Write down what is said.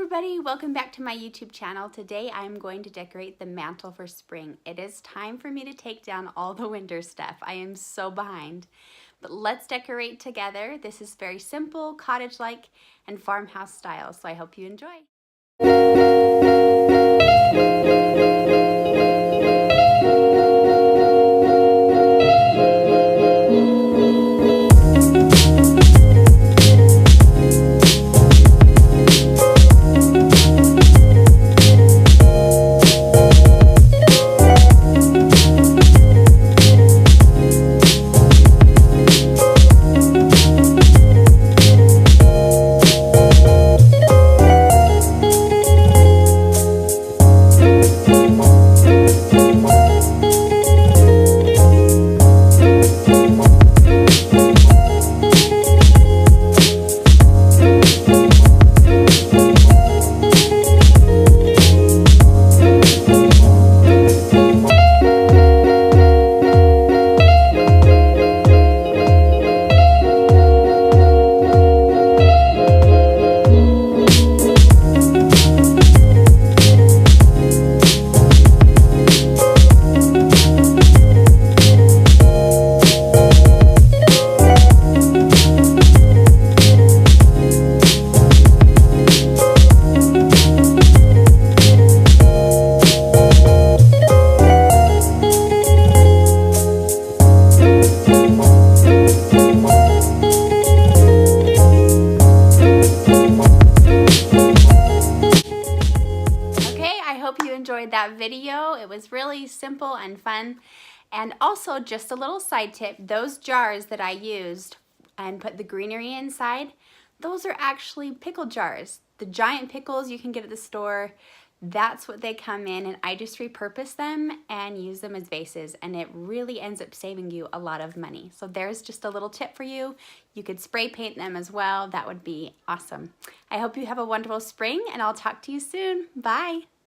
everybody, welcome back to my YouTube channel. Today I'm going to decorate the mantle for spring. It is time for me to take down all the winter stuff. I am so behind. But let's decorate together. This is very simple, cottage-like, and farmhouse style, so I hope you enjoy. That video. It was really simple and fun. And also, just a little side tip, those jars that I used and put the greenery inside, those are actually pickle jars. The giant pickles you can get at the store, that's what they come in, and I just repurpose them and use them as vases, and it really ends up saving you a lot of money. So there's just a little tip for you. You could spray paint them as well. That would be awesome. I hope you have a wonderful spring, and I'll talk to you soon. Bye.